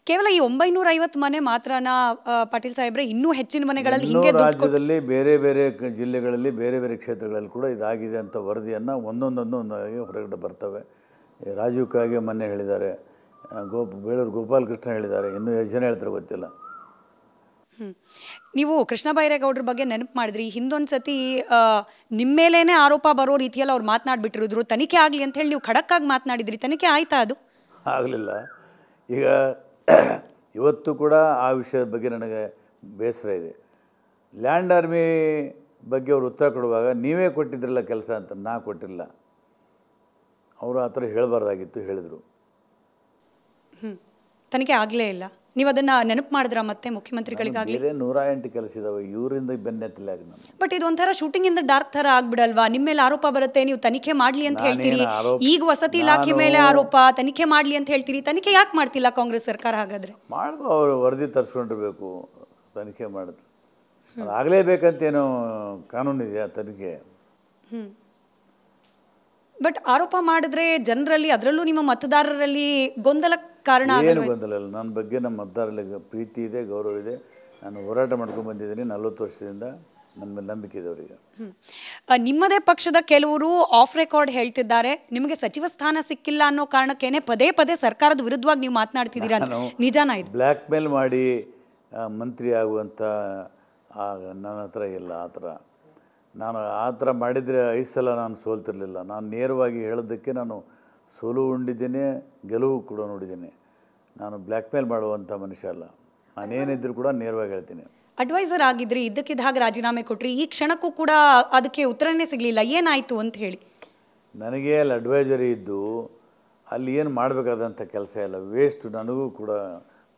ಕೇವಲ ಈ 950 ಮನೆ ಮಾತ್ರನಾ ಪಾಟೀಲ್ ಸಾಹೇಬ್ರೆ, ಇನ್ನೂ ಹೆಚ್ಚಿನ ಮನೆಗಳಲ್ಲಿ ಇನ್ನೂ ಹಿಂಗೆ ರಾಜ್ಯದಲ್ಲಿ ಬೇರೆ ಬೇರೆ ಜಿಲ್ಲೆಗಳಲ್ಲಿ ಬೇರೆ ಬೇರೆ ಕ್ಷೇತ್ರಗಳಲ್ಲಿ ಕೂಡ ಇದಾಗಿದೆ ಅಂತ ವರದಿಯನ್ನು ಒಂದೊಂದಾಗಿ ಹೊರಗಡೆ ಬರ್ತವೆ. ರಾಜೀವ್ ಕಾಗೆ ಮೊನ್ನೆ ಹೇಳಿದ್ದಾರೆ, ಬೇಳೂರು ಗೋಪಾಲಕೃಷ್ಣ ಹೇಳಿದ್ದಾರೆ, ಇನ್ನೂ ಎಷ್ಟು ಜನ ಹೇಳ್ತಾರೆ ಗೊತ್ತಿಲ್ಲ. ನೀವು ಕೃಷ್ಣ ಬೈರೇಗೌಡರ ಬಗ್ಗೆ ನೆನಪು ಮಾಡಿದ್ರಿ. ಹಿಂದೊಂದು ಸತಿ ನಿಮ್ಮ ಮೇಲೇನೆ ಆರೋಪ ಬರೋ ರೀತಿಯಲ್ಲಿ ಅವ್ರು ಮಾತನಾಡ್ಬಿಟ್ಟಿದ್ರು, ತನಿಖೆ ಆಗಲಿ ಅಂತ ಹೇಳಿ ನೀವು ಖಡಕ್ಕಾಗಿ ಮಾತನಾಡಿದ್ರಿ. ತನಿಖೆ ಆಯ್ತಾ? ಅದು ಆಗಲಿಲ್ಲ. ಈಗ ಇವತ್ತು ಕೂಡ ಆ ವಿಷಯದ ಬಗ್ಗೆ ನನಗೆ ಬೇಸರ ಇದೆ. ಲ್ಯಾಂಡ್ ಆರ್ಮಿ ಬಗ್ಗೆ ಅವರು ಉತ್ತರ ಕೊಡುವಾಗ ನೀವೇ ಕೊಟ್ಟಿದ್ರಲ್ಲ ಕೆಲಸ ಅಂತ, ನಾ ಕೊಟ್ಟಿಲ್ಲ, ಅವರು ಆ ಥರ ಹೇಳಬಾರ್ದಾಗಿತ್ತು, ಹೇಳಿದರು. ತನಿಖೆ ಆಗಲೇ ಇಲ್ಲ. ನೀವು ಅದನ್ನು ನೆನಪು ಮಾಡಿದ್ರ ಮತ್ತೆ ಮುಖ್ಯಮಂತ್ರಿಗಳಿಗಾಗಲಿ? ಬೇರೆ 108 ಕೆಲಸ ಇದಾವೆ, ಇವರಿಂದ ಬೆನ್ನೆತ್ತಿಲ್ಲ ನಾನು. ಬಟ್ ಇದೊಂಥರ ಶೂಟಿಂಗ್ ಇನ್ ದ ಡಾರ್ಕ್ ಥರ ಆಗ್ಬಿಡಲ್ವಾ? ನಿಮ್ಮ ಮೇಲೆ ಆರೋಪ ಬರುತ್ತೆ, ನೀವು ತನಿಖೆ ಮಾಡಲಿ ಅಂತ ಹೇಳ್ತೀರಿ. ಈಗ ವಸತಿ ಇಲಾಖೆ ಮೇಲೆ ಆರೋಪ, ತನಿಖೆ ಮಾಡಲಿ ಅಂತ ಹೇಳ್ತೀರಿ. ತನಿಖೆ ಯಾಕೆ ಮಾಡ್ತಿಲ್ಲ ಕಾಂಗ್ರೆಸ್ ಸರ್ಕಾರ? ಹಾಗಾದರೆ ಮಾಡ್ಬೋದು, ಅವರು ವರದಿ ತರಿಸ್ಕೊಂಡಿರ್ಬೇಕು, ತನಿಖೆ ಮಾಡಿದ್ರು. ಅದು ಆಗಲೇಬೇಕಂತೇನೋ ಕಾನೂನಿದೆಯಾ ತನಿಖೆ? ಬಟ್ ಆರೋಪ ಮಾಡಿದ್ರೆ ಜನರಲ್ಲಿ, ಅದರಲ್ಲೂ ನಿಮ್ಮ ಮತದಾರರಲ್ಲಿ ಗೊಂದಲ ಕಾರಣ ಏನು ಗೊಂದಲ ಇಲ್ಲ. ನನ್ನ ಬಗ್ಗೆ ನಮ್ಮ ಮತದಾರರಿಗೆ ಪ್ರೀತಿ ಇದೆ, ಗೌರವ ಇದೆ. ನಾನು ಹೋರಾಟ ಮಾಡ್ಕೊಂಡು ಬಂದಿದ್ದೀನಿ 40 ವರ್ಷದಿಂದ. ನನ್ನ ಮೇಲೆ ನಂಬಿಕೆ ಇದೆ ಅವರಿಗೆ. ನಿಮ್ಮದೇ ಪಕ್ಷದ ಕೆಲವರು ಆಫ್ ರೆಕಾರ್ಡ್ ಹೇಳ್ತಿದ್ದಾರೆ, ನಿಮಗೆ ಸಚಿವ ಸ್ಥಾನ ಸಿಕ್ಕಿಲ್ಲ ಅನ್ನೋ ಕಾರಣಕ್ಕೇನೆ ಪದೇ ಪದೇ ಸರ್ಕಾರದ ವಿರುದ್ಧವಾಗಿ ನೀವು ಮಾತನಾಡ್ತಿದ್ದೀರಾ. ನಿಜಾನ ಇದು? ಬ್ಲ್ಯಾಕ್ ಮೇಲ್ ಮಾಡಿ ಮಂತ್ರಿ ಆಗುವಂಥ ನನ್ನ ಹತ್ರ ಇಲ್ಲ. ನಾನು ಆ ಥರ ಮಾಡಿದರೆ 5 ಸಲ ನಾನು ಸೋಲ್ತಿರಲಿಲ್ಲ. ನಾನು ನೇರವಾಗಿ ಹೇಳೋದಕ್ಕೆ ನಾನು ಸೋಲು ಉಂಡಿದ್ದೇನೆ, ಗೆಲುವು ಕೂಡ ನೋಡಿದ್ದೇನೆ. ನಾನು ಬ್ಲ್ಯಾಕ್ ಮೇಲ್ ಮಾಡುವಂಥ ಮನುಷ್ಯ ಅಲ್ಲ. ನಾನೇನಿದ್ರು ಕೂಡ ನೇರವಾಗಿ ಹೇಳ್ತೀನಿ. ಅಡ್ವೈಸರ್ ಆಗಿದ್ರಿ, ಇದ್ದಕ್ಕಿದ್ದ ಹಾಗೆ ರಾಜೀನಾಮೆ ಕೊಟ್ರಿ. ಈ ಕ್ಷಣಕ್ಕೂ ಕೂಡ ಅದಕ್ಕೆ ಉತ್ತರನೇ ಸಿಗಲಿಲ್ಲ. ಏನಾಯಿತು ಅಂತ ಹೇಳಿ? ನನಗೆ ಅಲ್ಲಿ ಅಡ್ವೈಸರಿ ಇದ್ದು ಅಲ್ಲಿ ಏನು ಮಾಡಬೇಕಾದಂಥ ಕೆಲಸ ಇಲ್ಲ, ವೇಸ್ಟ್. ನನಗೂ ಕೂಡ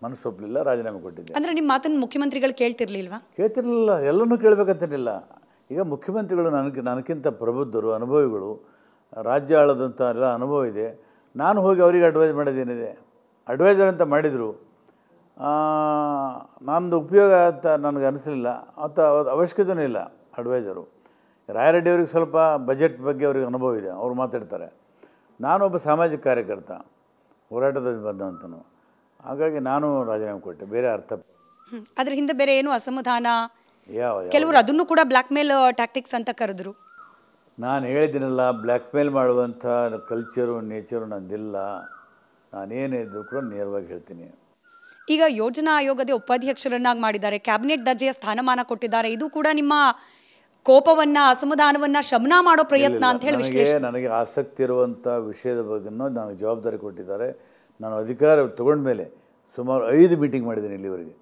ಮನಸ್ಸೊಪ್ಪಲಿಲ್ಲ, ರಾಜೀನಾಮೆ ಕೊಟ್ಟಿದ್ದೆ. ಅಂದರೆ ನಿಮ್ಮ ಮಾತನ್ನು ಮುಖ್ಯಮಂತ್ರಿಗಳು ಕೇಳ್ತಿರ್ಲಿಲ್ವಾ? ಕೇಳ್ತಿರಲಿಲ್ಲ, ಎಲ್ಲನೂ ಕೇಳಬೇಕಂತೇನಿಲ್ಲ. ಈಗ ಮುಖ್ಯಮಂತ್ರಿಗಳು ನನಗಿಂತ ಪ್ರಬುದ್ಧರು, ಅನುಭವಿಗಳು, ರಾಜ್ಯ ಆಳದಂಥ ಎಲ್ಲ ಅನುಭವ ಇದೆ. ನಾನು ಹೋಗಿ ಅವರಿಗೆ ಅಡ್ವೈಸ್ ಮಾಡೋದೇನಿದೆ? ಅಡ್ವೈಸರ್ ಅಂತ ಮಾಡಿದರು, ನನ್ನದು ಉಪಯೋಗ ಅಂತ ನನಗೆ ಅನಿಸಲಿಲ್ಲ, ಅವಶ್ಯಕತೆಯೂ ಇಲ್ಲ. ಅಡ್ವೈಸರು ರಾಯರೆಡ್ಡಿ ಅವ್ರಿಗೆ ಸ್ವಲ್ಪ ಬಜೆಟ್ ಬಗ್ಗೆ ಅವ್ರಿಗೆ ಅನುಭವ ಇದೆ, ಅವ್ರು ಮಾತಾಡ್ತಾರೆ. ನಾನೊಬ್ಬ ಸಾಮಾಜಿಕ ಕಾರ್ಯಕರ್ತ, ಹೋರಾಟದಲ್ಲಿ ಬಂದಂತನು. ಹಾಗಾಗಿ ನಾನು ರಾಜೀನಾಮೆ ಕೊಟ್ಟೆ, ಬೇರೆ ಅರ್ಥ. ಅದ್ರ ಹಿಂದೆ ಬೇರೆ ಏನು ಅಸಮಾಧಾನ? ಯಾವ ಕೆಲವರು ಅದನ್ನು ಕೂಡ ಬ್ಲ್ಯಾಕ್ ಮೇಲ್ ಟ್ಯಾಕ್ಟಿಕ್ಸ್ ಅಂತ ಕರೆದ್ರು. ನಾನು ಹೇಳಿದ್ದೀನಲ್ಲ, ಬ್ಲ್ಯಾಕ್ ಮೇಲ್ ಮಾಡುವಂಥ ಕಲ್ಚರು, ನೇಚರು ನಂದಿಲ್ಲ. ನಾನೇನಿದ್ರು ಕೂಡ ನೇರವಾಗಿ ಹೇಳ್ತೀನಿ. ಈಗ ಯೋಜನಾ ಆಯೋಗದ ಉಪಾಧ್ಯಕ್ಷರನ್ನಾಗಿ ಮಾಡಿದ್ದಾರೆ, ಕ್ಯಾಬಿನೆಟ್ ದರ್ಜೆಯ ಸ್ಥಾನಮಾನ ಕೊಟ್ಟಿದ್ದಾರೆ. ಇದು ಕೂಡ ನಿಮ್ಮ ಕೋಪವನ್ನ, ಅಸಮಾಧಾನವನ್ನ ಶಮನ ಮಾಡೋ ಪ್ರಯತ್ನ ಅಂತ ಹೇಳಿ ನನಗೆ ಆಸಕ್ತಿ ಇರುವಂಥ ವಿಷಯದ ಬಗ್ಗೆ ನನಗೆ ಜವಾಬ್ದಾರಿ ಕೊಟ್ಟಿದ್ದಾರೆ. ನಾನು ಅಧಿಕಾರ ತಗೊಂಡ ಮೇಲೆ ಸುಮಾರು 5 ಮೀಟಿಂಗ್ ಮಾಡಿದ್ದೀನಿ ಇಲ್ಲಿವರೆಗೆ.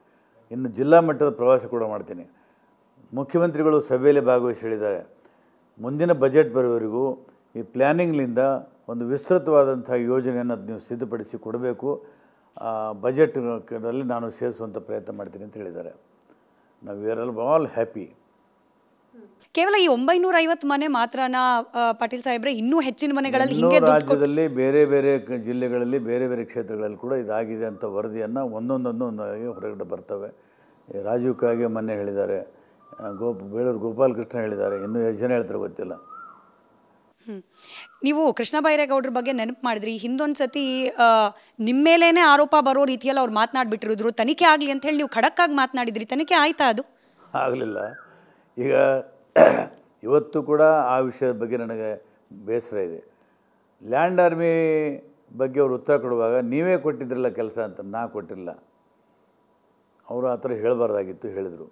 ಇನ್ನು ಜಿಲ್ಲಾ ಮಟ್ಟದ ಪ್ರವಾಸ ಕೂಡ ಮಾಡ್ತೀನಿ. ಮುಖ್ಯಮಂತ್ರಿಗಳು ಸಭೆಯಲ್ಲಿ ಭಾಗವಹಿಸಿ ಹೇಳಿದ್ದಾರೆ, ಮುಂದಿನ ಬಜೆಟ್ ಬರೋವರೆಗೂ ಈ ಪ್ಲ್ಯಾನಿಂಗ್ಲಿಂದ ಒಂದು ವಿಸ್ತೃತವಾದಂಥ ಯೋಜನೆಯನ್ನು ನೀವು ಸಿದ್ಧಪಡಿಸಿ ಕೊಡಬೇಕು, ಬಜೆಟ್ನಲ್ಲಿ ನಾನು ಸೇರಿಸುವಂಥ ಪ್ರಯತ್ನ ಮಾಡ್ತೀನಿ ಅಂತ ಹೇಳಿದ್ದಾರೆ. ನಾವು ವಿ ಆರ್ ಆಲ್ ಹ್ಯಾಪಿ. ಕೇವಲ ಈ 950 ಮನೆ ಮಾತ್ರನಾ ಪಾಟೀಲ್ ಸಾಹೇಬ್ರೆ, ಇನ್ನೂ ಹೆಚ್ಚಿನ ಮನೆಗಳಲ್ಲಿ ಹಿಂಗೆ ರಾಜ್ಯದಲ್ಲಿ ಬೇರೆ ಬೇರೆ ಜಿಲ್ಲೆಗಳಲ್ಲಿ ಬೇರೆ ಬೇರೆ ಕ್ಷೇತ್ರಗಳಲ್ಲಿ ಕೂಡ ಇದಾಗಿದೆ ಅಂತ ವರದಿಯನ್ನು ಒಂದೊಂದಾಗಿ ಹೊರಗಡೆ ಬರ್ತವೆ. ರಾಜೀವ್ ಕಾಗೆ ಮೊನ್ನೆ ಹೇಳಿದ್ದಾರೆ, ಬೇಳೂರು ಗೋಪಾಲಕೃಷ್ಣ ಹೇಳಿದ್ದಾರೆ, ಇನ್ನೂ ಎಷ್ಟು ಜನ ಹೇಳ್ತಾರೆ ಗೊತ್ತಿಲ್ಲ. ನೀವು ಕೃಷ್ಣ ಬೈರೇಗೌಡರ ಬಗ್ಗೆ ನೆನಪು ಮಾಡಿದ್ರಿ. ಹಿಂದೊಂದು ಸತಿ ನಿಮ್ಮ ಮೇಲೇನೆ ಆರೋಪ ಬರೋ ರೀತಿಯಲ್ಲಿ ಅವ್ರು ಮಾತನಾಡ್ಬಿಟ್ಟಿದ್ರು, ತನಿಖೆ ಆಗಲಿ ಅಂತ ಹೇಳಿ ನೀವು ಖಡಕ್ಕಾಗಿ ಮಾತನಾಡಿದ್ರಿ. ತನಿಖೆ ಆಯ್ತಾ? ಅದು ಆಗಲಿಲ್ಲ. ಈಗ ಇವತ್ತು ಕೂಡ ಆ ವಿಷಯದ ಬಗ್ಗೆ ನನಗೆ ಬೇಸರ ಇದೆ. ಲ್ಯಾಂಡ್ ಆರ್ಮಿ ಬಗ್ಗೆ ಅವರು ಉತ್ತರ ಕೊಡುವಾಗ ನೀವೇ ಕೊಟ್ಟಿದ್ರಲ್ಲ ಕೆಲಸ ಅಂತ, ನಾ ಕೊಟ್ಟಿಲ್ಲ, ಅವರು ಆ ಥರ ಹೇಳಬಾರ್ದಾಗಿತ್ತು, ಹೇಳಿದರು.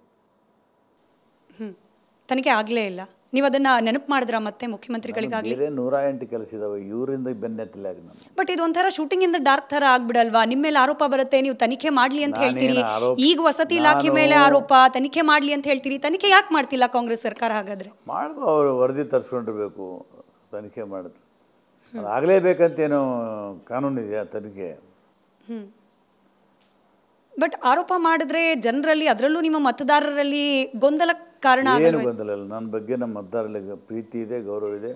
ತನಿಖೆ ಆಗಲೇ ಇಲ್ಲ. ನೀವು ಅದನ್ನು ನೆನಪು ಮಾಡಿದ್ರ ಮತ್ತೆ ಮುಖ್ಯಮಂತ್ರಿಗಳಿಗಾಗಲಿ? ಬೇರೆ 108 ಕೆಲಸ ಇದಾವೆ, ಇವರಿಂದ ಬೆನ್ನೆತ್ತಿಲ್ಲ ನಾನು. ಬಟ್ ಇದೊಂಥರ ಶೂಟಿಂಗ್ ಇನ್ ದ ಡಾರ್ಕ್ ಥರ ಆಗ್ಬಿಡಲ್ವಾ? ನಿಮ್ಮ ಮೇಲೆ ಆರೋಪ ಬರುತ್ತೆ, ನೀವು ತನಿಖೆ ಮಾಡಲಿ ಅಂತ ಹೇಳ್ತೀರಿ. ಈಗ ವಸತಿ ಇಲಾಖೆ ಮೇಲೆ ಆರೋಪ, ತನಿಖೆ ಮಾಡಲಿ ಅಂತ ಹೇಳ್ತೀರಿ. ತನಿಖೆ ಯಾಕೆ ಮಾಡ್ತಿಲ್ಲ ಕಾಂಗ್ರೆಸ್ ಸರ್ಕಾರ? ಹಾಗಾದರೆ ಮಾಡ್ಬೋದು, ಅವರು ವರದಿ ತರಿಸ್ಕೊಂಡಿರ್ಬೇಕು, ತನಿಖೆ ಮಾಡಿದ್ರು. ಅದು ಆಗಲೇಬೇಕಂತೇನೋ ಕಾನೂನಿದೆಯಾ ತನಿಖೆ? ಬಟ್ ಆರೋಪ ಮಾಡಿದ್ರೆ ಜನರಲ್ಲಿ, ಅದರಲ್ಲೂ ನಿಮ್ಮ ಮತದಾರರಲ್ಲಿ ಗೊಂದಲ ಕಾರಣ ಏನು ಗೊಂದಲ ಇಲ್ಲ. ನನ್ನ ಬಗ್ಗೆ ನಮ್ಮ ಮತದಾರರಿಗೆ ಪ್ರೀತಿ ಇದೆ, ಗೌರವ ಇದೆ.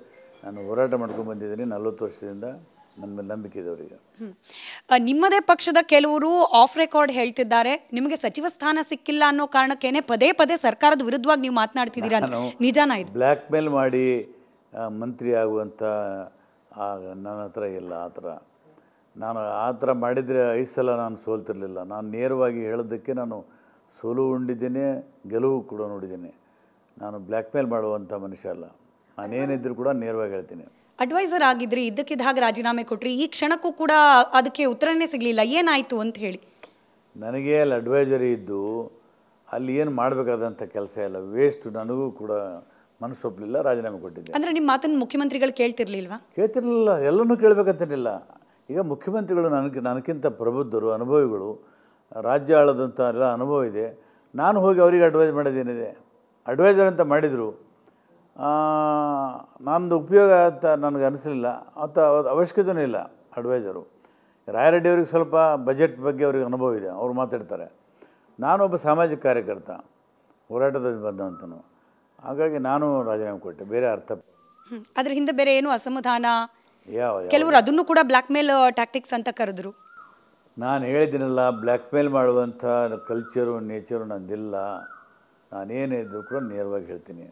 ನಾನು ಹೋರಾಟ ಮಾಡ್ಕೊಂಡು ಬಂದಿದ್ದೀನಿ 40 ವರ್ಷದಿಂದ. ನನ್ನ ಮೇಲೆ ನಂಬಿಕೆ ಇದೆ ಅವರಿಗೆ. ನಿಮ್ಮದೇ ಪಕ್ಷದ ಕೆಲವರು ಆಫ್ ರೆಕಾರ್ಡ್ ಹೇಳ್ತಿದ್ದಾರೆ, ನಿಮಗೆ ಸಚಿವ ಸ್ಥಾನ ಸಿಕ್ಕಿಲ್ಲ ಅನ್ನೋ ಕಾರಣಕ್ಕೇನೆ ಪದೇ ಪದೇ ಸರ್ಕಾರದ ವಿರುದ್ಧವಾಗಿ ನೀವು ಮಾತನಾಡ್ತಿದ್ದೀರಾ. ನಿಜಾನ ಇದು? ಬ್ಲ್ಯಾಕ್ ಮೇಲ್ ಮಾಡಿ ಮಂತ್ರಿ ಆಗುವಂಥ ನನ್ನ ಹತ್ರ ಇಲ್ಲ. ನಾನು ಆ ಥರ ಮಾಡಿದರೆ 5 ಸಲ ನಾನು ಸೋಲ್ತಿರಲಿಲ್ಲ. ನಾನು ನೇರವಾಗಿ ಹೇಳೋದಕ್ಕೆ ನಾನು ಸೋಲು ಉಂಡಿದ್ದೇನೆ, ಗೆಲುವು ಕೂಡ ನೋಡಿದ್ದೇನೆ. ನಾನು ಬ್ಲ್ಯಾಕ್ ಮೇಲ್ ಮಾಡುವಂಥ ಮನುಷ್ಯ ಅಲ್ಲ. ನಾನೇನಿದ್ರು ಕೂಡ ನೇರವಾಗಿ ಹೇಳ್ತೀನಿ. ಅಡ್ವೈಸರ್ ಆಗಿದ್ರಿ, ಇದ್ದಕ್ಕಿದ್ದ ಹಾಗೆ ರಾಜೀನಾಮೆ ಕೊಟ್ರಿ, ಈ ಕ್ಷಣಕ್ಕೂ ಕೂಡ ಅದಕ್ಕೆ ಉತ್ತರನೇ ಸಿಗಲಿಲ್ಲ, ಏನಾಯಿತು ಅಂತ ಹೇಳಿ? ನನಗೆ ಅಲ್ಲಿ ಅಡ್ವೈಸರಿ ಇದ್ದು ಅಲ್ಲಿ ಏನು ಮಾಡಬೇಕಾದಂಥ ಕೆಲಸ ಇಲ್ಲ, ವೇಸ್ಟ್. ನನಗೂ ಕೂಡ ಮನಸ್ಸೊಪ್ಪಲಿಲ್ಲ, ರಾಜೀನಾಮೆ ಕೊಟ್ಟಿದ್ದೆ. ಅಂದರೆ ನಿಮ್ಮ ಮಾತನ್ನು ಮುಖ್ಯಮಂತ್ರಿಗಳು ಕೇಳ್ತಿರ್ಲಿಲ್ವಾ? ಕೇಳ್ತಿರಲಿಲ್ಲ, ಎಲ್ಲನೂ ಕೇಳಬೇಕಂತೇನಿಲ್ಲ. ಈಗ ಮುಖ್ಯಮಂತ್ರಿಗಳು ನನಗಿಂತ ಪ್ರಬುದ್ಧರು, ಅನುಭವಿಗಳು, ರಾಜ್ಯ ಆಳದಂಥ ಎಲ್ಲ ಅನುಭವ ಇದೆ. ನಾನು ಹೋಗಿ ಅವರಿಗೆ ಅಡ್ವೈಸ್ ಮಾಡೋದೇನಿದೆ? ಅಡ್ವೈಸರ್ ಅಂತ ಮಾಡಿದರು, ನಮ್ಮದು ಉಪಯೋಗ ಅಂತ ನನಗೆ ಅನಿಸಲಿಲ್ಲ, ಅವಶ್ಯಕತೆಯೂ ಇಲ್ಲ. ಅಡ್ವೈಸರು ರಾಯರೆಡ್ಡಿ ಅವ್ರಿಗೆ ಸ್ವಲ್ಪ ಬಜೆಟ್ ಬಗ್ಗೆ ಅವ್ರಿಗೆ ಅನುಭವ ಇದೆ, ಅವ್ರು ಮಾತಾಡ್ತಾರೆ. ನಾನೊಬ್ಬ ಸಾಮಾಜಿಕ ಕಾರ್ಯಕರ್ತ, ಹೋರಾಟದಲ್ಲಿ ಬಂದಂತನು, ಹಾಗಾಗಿ ನಾನು ರಾಜೀನಾಮೆ ಕೊಟ್ಟೆ. ಬೇರೆ ಅರ್ಥ ಅದ್ರ ಹಿಂದೆ ಬೇರೆ ಏನು ಅಸಮಾಧಾನ? ಯಾವ ಕೆಲವರು ಅದನ್ನು ಕೂಡ ಬ್ಲ್ಯಾಕ್ ಮೇಲ್ ಟ್ಯಾಕ್ಟಿಕ್ಸ್ ಅಂತ ಕರೆದ್ರು. ನಾನು ಹೇಳಿದ್ದೀನಲ್ಲ, ಬ್ಲ್ಯಾಕ್ ಮೇಲ್ ಮಾಡುವಂಥ ಕಲ್ಚರು ನೇಚರು ನಂದಿಲ್ಲ. ನಾನೇನೇ ಇದ್ದರೂ ಕೂಡ ನೇರವಾಗಿ ಹೇಳ್ತೀನಿ.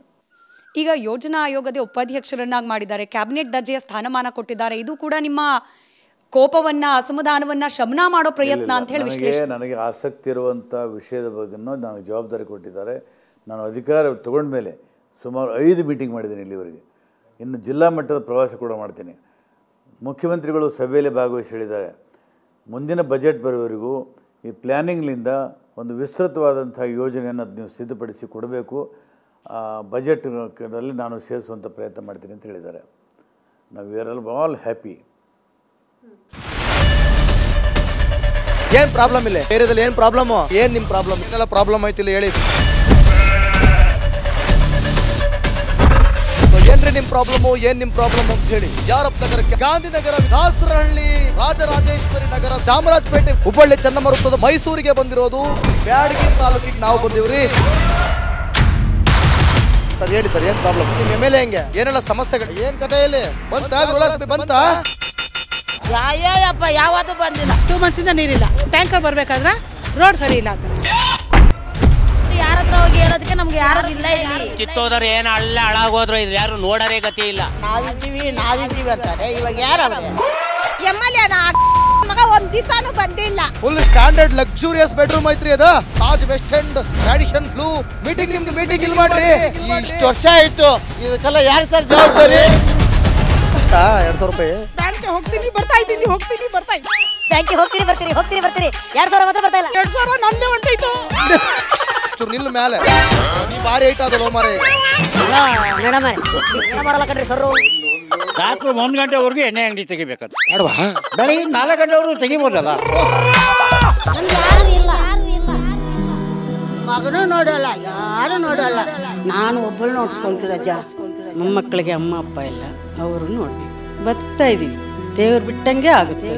ಈಗ ಯೋಜನಾ ಆಯೋಗದ ಉಪಾಧ್ಯಕ್ಷರನ್ನಾಗಿ ಮಾಡಿದ್ದಾರೆ, ಕ್ಯಾಬಿನೆಟ್ ದರ್ಜೆಯ ಸ್ಥಾನಮಾನ ಕೊಟ್ಟಿದ್ದಾರೆ. ಇದು ಕೂಡ ನಿಮ್ಮ ಕೋಪವನ್ನ, ಅಸಮಾಧಾನವನ್ನ ಶಮನ ಮಾಡೋ ಪ್ರಯತ್ನ ಅಂತ ಹೇಳಿ ನನಗೆ ಆಸಕ್ತಿ ಇರುವಂಥ ವಿಷಯದ ಬಗ್ಗೆ ನನಗೆ ಜವಾಬ್ದಾರಿ ಕೊಟ್ಟಿದ್ದಾರೆ. ನಾನು ಅಧಿಕಾರ ತಗೊಂಡ ಮೇಲೆ ಸುಮಾರು 5 ಮೀಟಿಂಗ್ ಮಾಡಿದ್ದೀನಿ ಇಲ್ಲಿವರೆಗೆ. ಇನ್ನು ಜಿಲ್ಲಾ ಮಟ್ಟದ ಪ್ರವಾಸ ಕೂಡ ಮಾಡ್ತೀನಿ. ಮುಖ್ಯಮಂತ್ರಿಗಳು ಸಭೆಯಲ್ಲಿ ಭಾಗವಹಿಸಿ ಹೇಳಿದ್ದಾರೆ, ಮುಂದಿನ ಬಜೆಟ್ ಬರೋವರೆಗೂ ಈ ಪ್ಲ್ಯಾನಿಂಗ್ಲಿಂದ ಒಂದು ವಿಸ್ತೃತವಾದಂಥ ಯೋಜನೆಯನ್ನು ನೀವು ಸಿದ್ಧಪಡಿಸಿ ಕೊಡಬೇಕು, ಬಜೆಟ್ನಲ್ಲಿ ನಾನು ಸೇರಿಸುವಂಥ ಪ್ರಯತ್ನ ಮಾಡ್ತೀನಿ ಅಂತ ಹೇಳಿದ್ದಾರೆ. ನಾವು ವಿ ಆರ್ ಆಲ್ ಹ್ಯಾಪಿ. ಏನು ಪ್ರಾಬ್ಲಮ್ ಇಲ್ಲ ಏರಿಯಾದಲ್ಲಿ? ಏನು ಪ್ರಾಬ್ಲಮ್? ಏನು ನಿಮ್ಮ ಪ್ರಾಬ್ಲಮ್? ಇನ್ನೆಲ್ಲ ಪ್ರಾಬ್ಲಮ್ ಆಯ್ತಿಲ್ಲ ಹೇಳಿ. ಏನ್ರಿ ನಿಮ್ಮ ಪ್ರಾಬ್ಲಮು? ಏನು ನಿಮ್ಮ ಪ್ರಾಬ್ಲಮ್ ಅಂತ ಹೇಳಿ. ಯಾರಪ್ಪ ನಗರಕ್ಕೆ? ಗಾಂಧಿನಗರ, ದಾಸರಹಳ್ಳಿ, ರಾಜರಾಜೇಶ್ವರಿ ನಗರ, ಚಾಮರಾಜಪೇಟೆ, ಹುಬ್ಬಳ್ಳಿ, ಚೆನ್ನಮ್ಮ ವೃತ್ತದ ಮೈಸೂರಿಗೆ ಬಂದಿರೋದು. ಬ್ಯಾಡಗಿ ತಾಲೂಕಿಗೆ ನಾವು ಬಂದಿವ್ರಿ. ಸರ್ ಹೇಳಿ ಸರ್, ಏನು ಪ್ರಾಬ್ಲಮ್? ನಿಮ್ಮ ಎಮ್ ಎಲ್ ಎ ಹೆಂಗೆ? ಏನೆಲ್ಲ ಸಮಸ್ಯೆಗಳು? ಏನು ಕಥೆ ಇಲ್ಲಿ ಬಂತಾ? ಯಾಯಪ್ಪ ಯಾವತ್ತೂ ಬಂದಿಲ್ಲ. 2 ಮಂತ್ಸಿಂದ ನೀರಿಲ್ಲ. ಟ್ಯಾಂಕರ್ ಬರ್ಬೇಕಾದ್ರೆ ರೋಡ್ ಸರಿ ಇಲ್ಲ ಅಂತ ಯಾರ ಹತ್ರ ಹೋಗಿ ಹೇಳೋದಕ್ಕೆ ನಮ್ಗೆ ಯಾರು ಇಲ್ಲ. ಇಲ್ಲಿ ಕಿತ್ತೋದ್ರೆ ಏನು ಹಾಳಾಗೋದ್ರು ಇದು ಯಾರು ನೋಡರೇ ಗತಿ ಇಲ್ಲ. ನಾವಿದ್ದೀವಿ ಅಂತಾರೆ. ಇವಾಗ ಯಾರು ಎಮ್ಮೆಲ್ಯೆ ಮಗ ಒಂದ್ ದಿವಸನೂ ಬಂದಿಲ್ಲ. ಫುಲ್ ಸ್ಟ್ಯಾಂಡರ್ಡ್ ಲಕ್ಸುರಿಯಸ್ ಬೆಡ್ರೂಮ್ ಐತ್ರಿ ಅದ. Taj West End tradition blue. ನಿಮ್ದು ಮೀಟಿಂಗ್ ಇಲ್ಲಿ ಮಾಡ್ರಿ. ಇಷ್ಟು ವರ್ಷ ಆಯ್ತು, ಇದಕ್ಕೆಲ್ಲ ಯಾರು ಸರ್ ಜವಾಬ್ದಾರಿ? 200 ರೂಪಾಯಿ ಬ್ಯಾಂಕ್ಗೆ ಹೋಗ್ತೀನಿ ಬರ್ತಾ ಇದ್ದೀನಿ. ಬ್ಯಾಂಕಿಗೆ ಹೋಗ್ತೀರಿ ಬರ್ತೀರಿ 2000 ಮಾತ್ರ ಬರ್ತಾ ಇಲ್ಲ. 2000 ನಂದೇ ಹೊಂಟೈತು. ನಿಲ್ಲ ಮೇಲೆ ನೀ ಬಾರಿ ಐಟ್ ಅದಲ್ಲ ಮಾರೇ. ಬರಲ್ಲ ಕಣ್ರಿ ಸರ್. ರಾತ್ರಿ 1 ಗಂಟೆವರೆಗೂ ಎಣ್ಣೆ ಅಂಗಡಿ ತೆಗಿಬೇಕಂತ. ಬೆಳಿಗ್ಗೆ 4 ಗಂಟೆವರೆಗೂ ತೆಗಿಬೋದಲ್ಲ. ಮಗನೂ ನೋಡಲ್ಲ, ಯಾರು ನೋಡಲ್ಲ. ನಾನು ಒಬ್ಬಳು ನೋಡ್ಸ್ಕೊಂತೀರ ಅಜ್ಜ. ನಮ್ಮ ಮಕ್ಕಳಿಗೆ ಅಮ್ಮ ಅಪ್ಪ ಇಲ್ಲ, ಅವರು ನೋಡ್ಬೇಕು. ಬದುಕ್ತಾ ಇದೀವಿ. ದೇವ್ರು ಬಿಟ್ಟಂಗೆ ಆಗುತ್ತೆ.